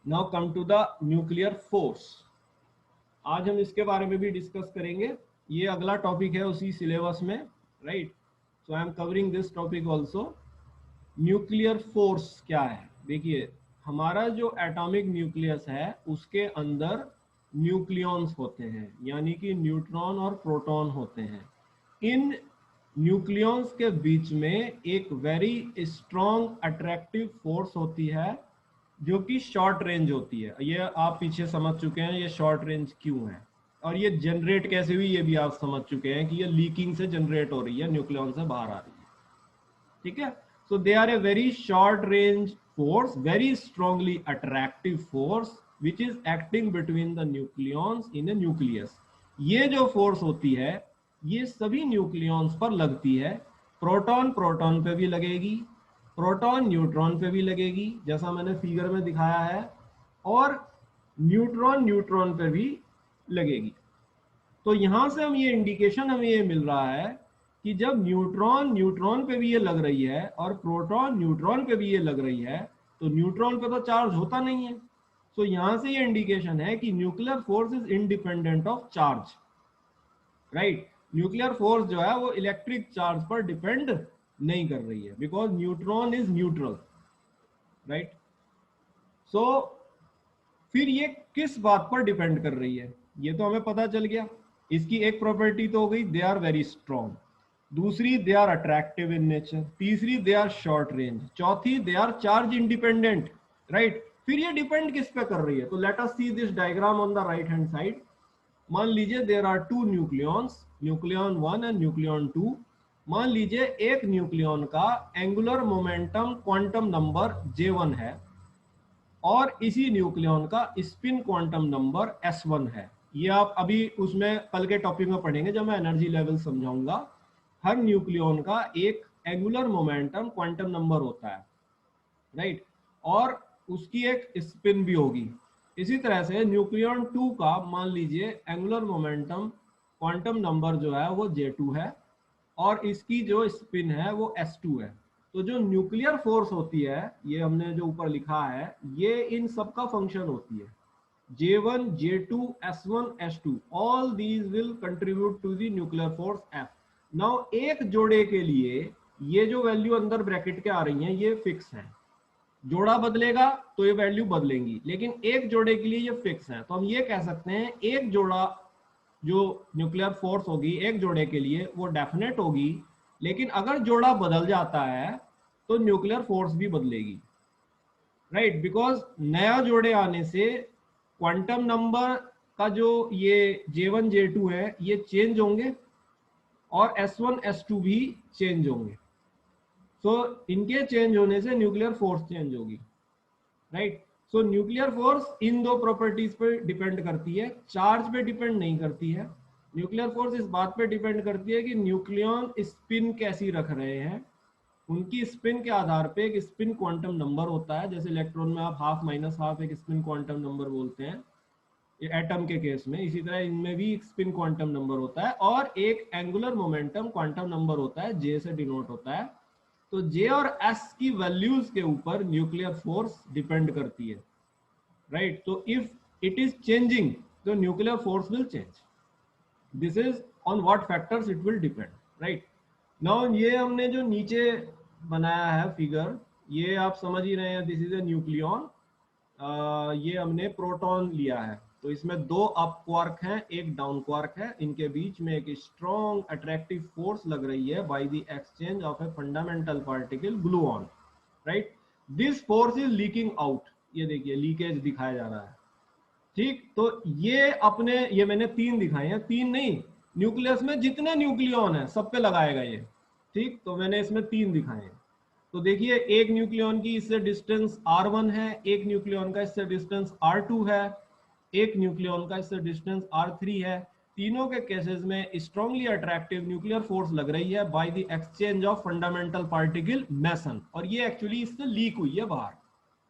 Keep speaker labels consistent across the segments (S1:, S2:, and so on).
S1: Now come to the nuclear force. आज हम इसके बारे में भी डिस्कस करेंगे, ये अगला टॉपिक है उसी सिलेबस में, right. So I am covering this topic also. Nuclear force क्या है? देखिए, हमारा जो एटॉमिक न्यूक्लियस है उसके अंदर न्यूक्लियॉन्स होते हैं, यानी कि न्यूट्रॉन और प्रोटॉन होते हैं। इन न्यूक्लियॉन्स के बीच में एक वेरी स्ट्रॉन्ग अट्रैक्टिव फोर्स होती है जो कि शॉर्ट रेंज होती है। ये आप पीछे समझ चुके हैं ये शॉर्ट रेंज क्यों है, और ये जनरेट कैसे हुई ये भी आप समझ चुके हैं कि ये लीकिंग से जनरेट हो रही है, न्यूक्लियॉन से बाहर आ रही है, ठीक है। So they are a very short range force, very strongly attractive force which is acting between the nucleons in a nucleus. ये जो फोर्स होती है ये सभी न्यूक्लियॉन्स पर लगती है। प्रोटॉन प्रोटॉन पे भी लगेगी, प्रोटॉन न्यूट्रॉन पे भी लगेगी जैसा मैंने फिगर में दिखाया है, और न्यूट्रॉन न्यूट्रॉन पे भी लगेगी। तो यहां से हम ये इंडिकेशन हमें ये मिल रहा है कि जब न्यूट्रॉन न्यूट्रॉन पे भी ये लग रही है और प्रोटॉन न्यूट्रॉन पे भी ये लग रही है, तो न्यूट्रॉन पे तो चार्ज होता नहीं है। सो यहां से ये इंडिकेशन है कि nuclear force is independent of charge, right. Nuclear force जो है वो इलेक्ट्रिक चार्ज पर डिपेंड नहीं कर रही है, because neutron is neutral, right. So फिर ये किस बात पर डिपेंड कर रही है ये तो हमें पता चल गया। इसकी एक प्रॉपर्टी तो हो गई, दे आर वेरी स्ट्रॉन्ग। दूसरी, they are attractive in nature. तीसरी, दे आर शॉर्ट रेंज। चौथी, they are charge independent, right. फिर ये डिपेंड किस पे कर रही है? तो let us see this diagram on the right hand side. मान लीजिए there are two nucleons, nucleon 1 and nucleon 2। मान लीजिए एक न्यूक्लियॉन का angular momentum quantum number J1 है और इसी न्यूक्लियॉन का स्पिन क्वांटम नंबर S1 है। ये आप अभी उसमें कल के टॉपिक में पढ़ेंगे जब मैं एनर्जी लेवल समझाऊंगा। हर न्यूक्लियॉन का एक एंगुलर मोमेंटम क्वांटम नंबर होता है, राइट, और उसकी एक स्पिन भी होगी। इसी तरह से न्यूक्लियॉन 2 का मान लीजिए एंगुलर मोमेंटम क्वांटम नंबर जो है वो J2 है और इसकी जो स्पिन है वो S2 है। तो जो न्यूक्लियर फोर्स होती है, ये हमने जो ऊपर लिखा है, ये इन सब का फंक्शन होती है। J1, J2, S1, S2, all these will contribute to the nuclear force F. Now एक जोड़े के लिए ये जो वैल्यू अंदर ब्रैकेट के आ रही हैं ये फिक्स है। जोड़ा बदलेगा तो ये वैल्यू बदलेंगी, लेकिन एक जोड़े के लिए ये फिक्स है। तो हम ये कह सकते हैं एक जोड़ा जो न्यूक्लियर फोर्स होगी एक जोड़े के लिए वो डेफिनेट होगी, लेकिन अगर जोड़ा बदल जाता है तो न्यूक्लियर फोर्स भी बदलेगी, राइट। बिकॉज नया जोड़े आने से क्वांटम नंबर का जो ये J1 J2 है ये चेंज होंगे और S1 S2 भी चेंज होंगे। सो इनके चेंज होने से न्यूक्लियर फोर्स चेंज होगी, right. So nuclear force in दो प्रॉपर्टीज पे डिपेंड करती है, चार्ज पे डिपेंड नहीं करती है। न्यूक्लियर फोर्स इस बात पे डिपेंड करती है कि न्यूक्लियॉन स्पिन कैसी रख रहे हैं। उनकी स्पिन के आधार पे एक स्पिन क्वांटम नंबर होता है, जैसे इलेक्ट्रॉन में आप हाफ माइनस हाफ एक स्पिन क्वांटम नंबर बोलते हैं एटम के केस में, इसी तरह इनमें भी एक स्पिन क्वांटम नंबर होता है और एक एंगुलर मोमेंटम क्वांटम नंबर होता है, J से डिनोट होता है। तो J और S की वैल्यूज के ऊपर न्यूक्लियर फोर्स डिपेंड करती है, राइट। तो इफ इट इज चेंजिंग तो nuclear force will change. This is on what factors it will depend, right. Now ये हमने जो नीचे बनाया है फिगर, ये आप समझ ही रहे हैं, दिस इज ए न्यूक्लियॉन। ये हमने प्रोटॉन लिया है, तो इसमें दो अप क्वार्क हैं एक डाउन क्वार्क है, इनके बीच में एक स्ट्रॉन्ग अट्रैक्टिव फोर्स लग रही है by the exchange of a fundamental particle gluon, right. This force is leaking out, ये देखिए लीकेज दिखाया जा रहा है, ठीक। तो ये अपने ये मैंने तीन दिखाए हैं, तीन नहीं, न्यूक्लियस में जितने न्यूक्लियॉन है सब पे लगाएगा ये, ठीक। तो मैंने इसमें तीन दिखाए हैं। तो देखिए एक न्यूक्लियॉन की इससे डिस्टेंस R1 है, एक न्यूक्लियॉन का इससे डिस्टेंस R2 है, एक न्यूक्लियॉन का इससे डिस्टेंस R3 है। तीनों के केसेस में स्ट्रांगली अट्रैक्टिव न्यूक्लियर फोर्स लग रही है by the exchange of fundamental particle mason, और ये एक्चुअली इससे लीक हुई है बाहर।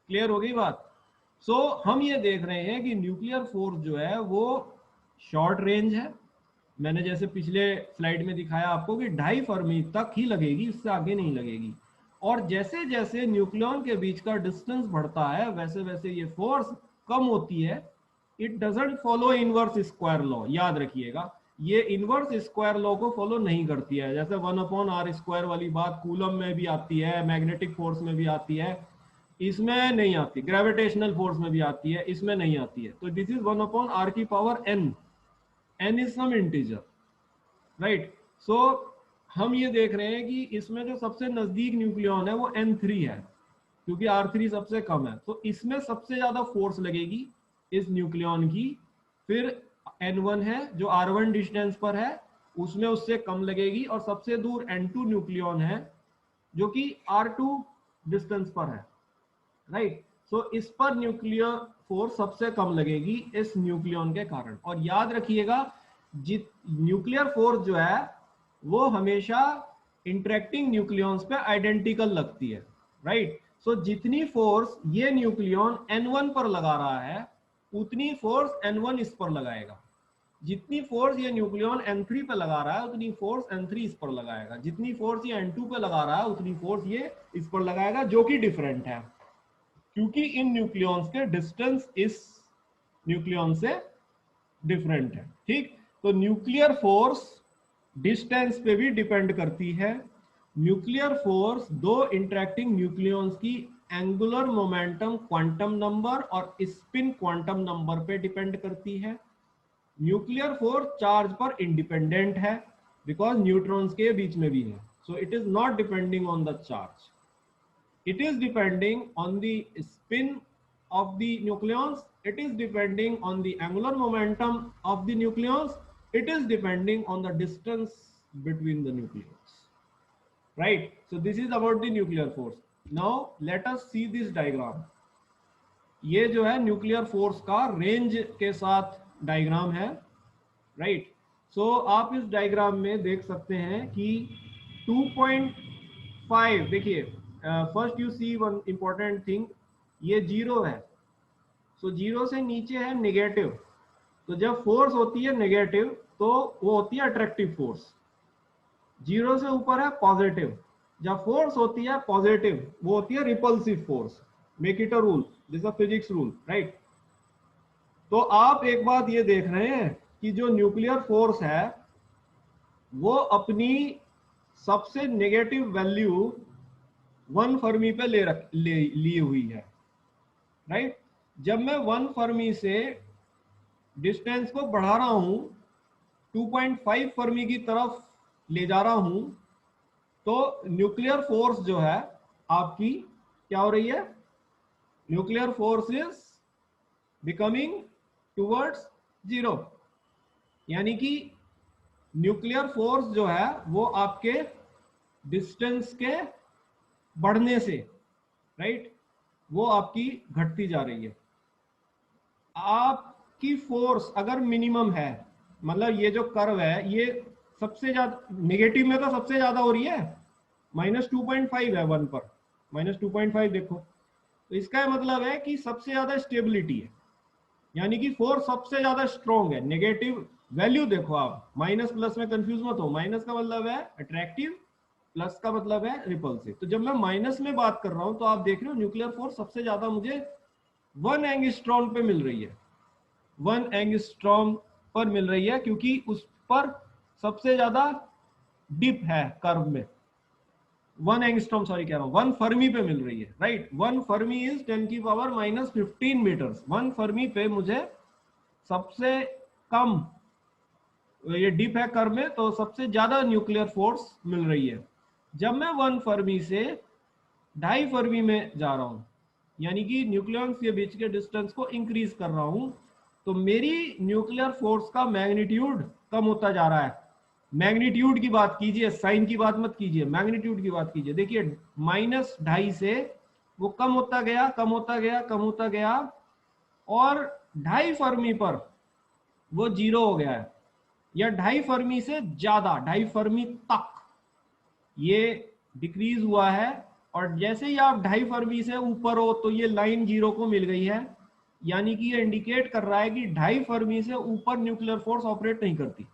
S1: क्लियर हो गई बात? सो हम ये देख रहे हैं कि न्यूक्लियर फोर्स जो है वो शॉर्ट रेंज है। मैंने जैसे पिछले स्लाइड में दिखाया आपको कि 2.5 फर्मी तक ही लगेगी, इससे आगे नहीं लगेगी। और जैसे जैसे न्यूक्लियन के बीच का डिस्टेंस बढ़ता है वैसे वैसे ये फोर्स कम होती है। It doesn't follow inverse square law, याद रखिएगा ये इनवर्स स्क्वायर लॉ को फॉलो नहीं करती है। जैसे 1/r² वाली बात कूलम में भी आती है, मैग्नेटिक फोर्स में भी आती है, इसमें नहीं आती, ग्रेविटेशनल फोर्स में भी आती है, इसमें नहीं आती है। तो this is 1/r⁴n, n is some integer, right. So हम ये देख रहे हैं कि इसमें जो सबसे नजदीक न्यूक्लियन है वो n3 है, क्योंकि r3 सबसे कम है। तो इसमें सबसे ज्यादा फोर्स लगेगी इस न्यूक्लियन की, फिर n1 है जो r1 डिस्टेंस पर है उसमें उससे कम लगेगी, और सबसे दूर n2 न्यूक्लियन है जो कि r2 डिस्टेंस पर है, राइट। सो इस पर न्यूक्लियर फोर्स सबसे कम लगेगी इस न्यूक्लियन के कारण। और याद रखिएगा न्यूक्लियर फोर्स जो है वो हमेशा इंटरेक्टिंग न्यूक्लियंस पे आइडेंटिकल लगती है, राइट। सो जितनी फोर्स ये न्यूक्लियन n1 पर लगा रहा है उतनी फोर्स n1 इस पर लगाएगा, जितनी फोर्स ये न्यूक्लियन n3 पे लगा रहा है उतनी फोर्स n3 इस पर लगाएगा, जितनी फोर्स ये n2 पे लगा रहा है उतनी फोर्स ये इस पर लगाएगा, जो कि डिफरेंट है क्योंकि इन न्यूक्लियंस के डिस्टेंस इस न्यूक्लियन से डिफरेंट है, ठीक। तो न्यूक्लियर फोर्स डिस्टेंस पे भी डिपेंड करती है। न्यूक्लियर फोर्स दो इंटरेक्टिंग न्यूक्लियंस की एंगुलर मोमेंटम क्वांटम नंबर और स्पिन क्वांटम नंबर पे डिपेंड करती है। न्यूक्लियर फोर्स चार्ज पर इंडिपेंडेंट है बिकॉज न्यूट्रॉन्स के बीच में भी है, so it is not depending on the charge, it is depending on the spin of the nucleons, it is depending on the angular momentum of the nucleons, it is depending on the distance between the nucleons, right? So this is about the nuclear force. Now let us see this diagram. ये जो है nuclear force का range के साथ diagram है, right. सो आप इस diagram में देख सकते हैं कि 2.5, देखिए first you see one important thing, ये 0 है, सो 0 से नीचे है नेगेटिव। तो जब फोर्स होती है नेगेटिव तो वो होती है अट्रैक्टिव फोर्स, 0 से ऊपर है पॉजिटिव। जब फोर्स होती है पॉजिटिव वो होती है repulsive force. Make it a rule, this a physics rule, right. तो आप एक बात ये देख रहे हैं कि जो न्यूक्लियर फोर्स है वो अपनी सबसे नेगेटिव वैल्यू 1 फर्मी पे ली हुई है, राइट। जब मैं 1 फर्मी से डिस्टेंस को बढ़ा रहा हूं 2.5 फर्मी की तरफ ले जा रहा हूं तो न्यूक्लियर फोर्स जो है आपकी क्या हो रही है, nuclear force is becoming towards 0, यानी कि न्यूक्लियर फोर्स जो है वो आपके डिस्टेंस के बढ़ने से, राइट, वो आपकी घटती जा रही है। आपकी फोर्स अगर मिनिमम है, मतलब ये जो कर्व है ये सबसे ज्यादा नेगेटिव में तो सबसे ज्यादा हो रही है, -2.5 है 1 पर, -2.5 देखो, तो इसका मतलब है कि सबसे ज्यादा स्टेबिलिटी है, यानी कि फोर्स सबसे ज्यादा स्ट्रॉन्ग है। नेगेटिव वैल्यू देखो आप, माइनस प्लस में कंफ्यूज मत हो, माइनस का मतलब है अट्रैक्टिव, प्लस का मतलब है रिपल्सिव। तो जब मैं माइनस में बात कर रहा हूं तो आप देख रहे हो न्यूक्लियर फोर्स सबसे ज्यादा मुझे 1 एंगस्ट्रॉम पे मिल रही है, 1 एंगस्ट्रॉम पर मिल रही है, क्योंकि उस पर सबसे ज्यादा डिप है कर्व में। 1 एंगस्ट्रॉम सॉरी कह रहा हूं, 1 फर्मी पे मिल रही है, right. 1 fermi is 10⁻⁻15 metres. 1 fermi पे मुझे सबसे कम ये डिप है कर्व में, तो सबसे ज्यादा न्यूक्लियर फोर्स मिल रही है। जब मैं 1 फर्मी से 2.5 फर्मी में जा रहा हूं, यानी कि न्यूक्लियंस के बीच के डिस्टेंस को इंक्रीज कर रहा हूं, तो मेरी न्यूक्लियर फोर्स का मैग्नीट्यूड कम होता जा रहा है। मैग्नीट्यूड की बात कीजिए, साइन की बात मत कीजिए, मैग्नीट्यूड की बात कीजिए। देखिए -2.5 से वो कम होता गया, कम होता गया, कम होता गया, और 2.5 फर्मी पर वो 0 हो गया है, या 2.5 फर्मी से ज्यादा, 2.5 फर्मी तक ये डिक्रीज हुआ है। और जैसे ही आप 2.5 फर्मी से ऊपर हो तो ये लाइन 0 को मिल गई है, यानी कि ये इंडिकेट कर रहा है कि 2.5 फर्मी से ऊपर न्यूक्लियर फोर्स ऑपरेट नहीं करती,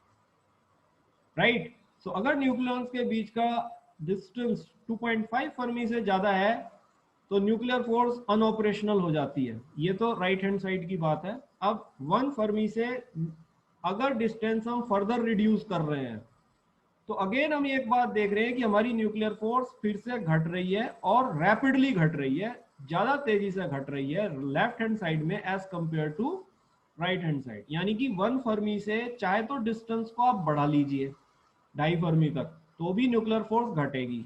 S1: राइट। सो अगर न्यूक्लियंस के बीच का डिस्टेंस 2.5 फर्मी से ज्यादा है तो न्यूक्लियर फोर्स अनऑपरेशनल हो जाती है। ये तो राइट हैंड साइड की बात है। अब 1 फर्मी से अगर डिस्टेंस हम फर्दर रिड्यूस कर रहे हैं तो अगेन हम एक बात देख रहे हैं कि हमारी न्यूक्लियर फोर्स फिर से घट रही है और रैपिडली घट रही है, ज्यादा तेजी से घट रही है लेफ्ट हैंड साइड में as compare to right hand side. यानी कि 1 फर्मी से चाहे तो डिस्टेंस को आप बढ़ा लीजिए 2.5 फर्मी तक तो भी न्यूक्लियर फोर्स घटेगी,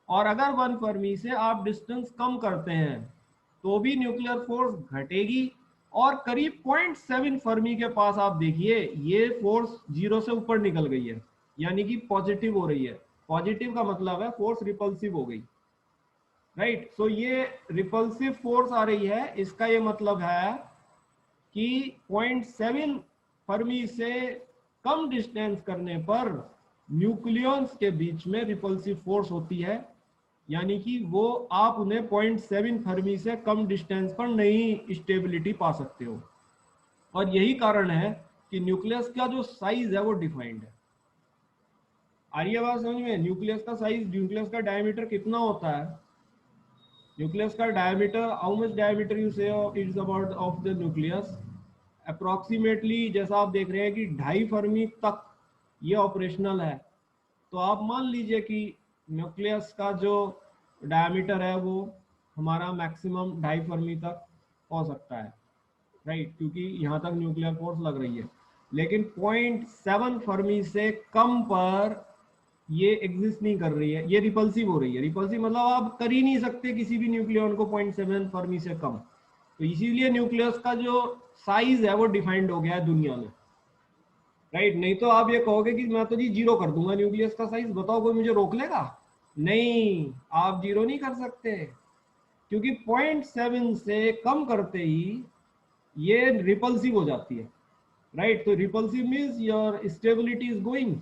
S1: और अगर 1 फर्मी से आप डिस्टेंस कम करते हैं तो भी न्यूक्लियर फोर्स घटेगी। और करीब 0.7 फर्मी के पास आप देखिए ये फोर्स 0 से ऊपर निकल गई है, यानी कि पॉजिटिव हो रही है। पॉजिटिव का मतलब है फोर्स रिपल्सिव हो गई, राइट। सो ये रिपल्सिव फोर्स आ रही है, इसका ये मतलब है कि 0.7 फर्मी से कम डिस्टेंस करने पर न्यूक्लियॉन्स के बीच में रिपल्सिव फोर्स होती है, यानी कि वो आप उन्हें 0.7 फर्मी से कम डिस्टेंस पर नई स्टेबिलिटी पा सकते हो। और यही कारण है कि न्यूक्लियस का जो साइज है वो डिफाइंड है। आ रही है बात समझ में? न्यूक्लियस का साइज, न्यूक्लियस का डायमीटर कितना होता है? न्यूक्लियस का diameter, how much diameter you say it's about of the nucleus, approximately जैसा आप देख रहे हैं कि 2.5 फर्मी तक ये ऑपरेशनल है। तो आप मान लीजिए कि न्यूक्लियस का जो डायमीटर है वो हमारा मैक्सिमम 2.5 फर्मी तक हो सकता है, राइट, क्योंकि यहाँ तक न्यूक्लियर फोर्स लग रही है। लेकिन 0.7 फर्मी से कम पर ये एग्जिस्ट नहीं कर रही है, ये रिपल्सिव हो रही है। रिपल्सिव मतलब आप कर ही नहीं सकते किसी भी न्यूक्लियॉन को 0.7 फर्मी से कम। तो इसीलिए न्यूक्लियस का जो साइज है वो डिफाइंड हो गया है दुनिया में, राइट। नहीं तो आप ये कहोगे कि मैं तो जी 0 कर दूंगा न्यूक्लियस का साइज, बताओ कोई मुझे रोक लेगा? नहीं, आप 0 नहीं कर सकते, क्योंकि 0.7 से कम करते ही ये रिपल्सिव हो जाती है, राइट। तो repulsive means your stability is going,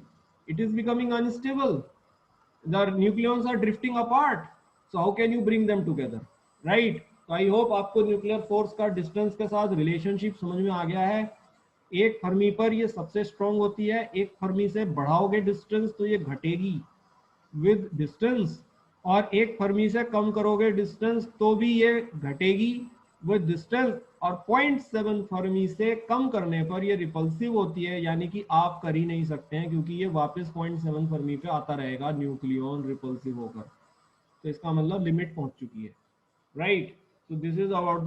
S1: it is becoming unstable, the nucleons are drifting apart, so how can you bring them together, right? तो आई होप आपको न्यूक्लियर फोर्स का डिस्टेंस के साथ रिलेशनशिप समझ में आ गया है। एक फर्मी पर ये सबसे स्ट्रांग होती है, एक फर्मी से बढ़ाओगे डिस्टेंस तो ये घटेगी विद डिस्टेंस, और एक फर्मी से कम करोगे डिस्टेंस तो भी ये घटेगी विद डिस्टेंस, और 0.7 फर्मी से कम करने पर ये रिपल्सिव होती है, यानी कि आप कर ही नहीं सकते हैं क्योंकि ये वापस 0.7 फर्मी पे आता रहेगा न्यूक्लियॉन रिपल्सिव होकर। तो इसका मतलब लिमिट पहुंच चुकी है, right. So this is about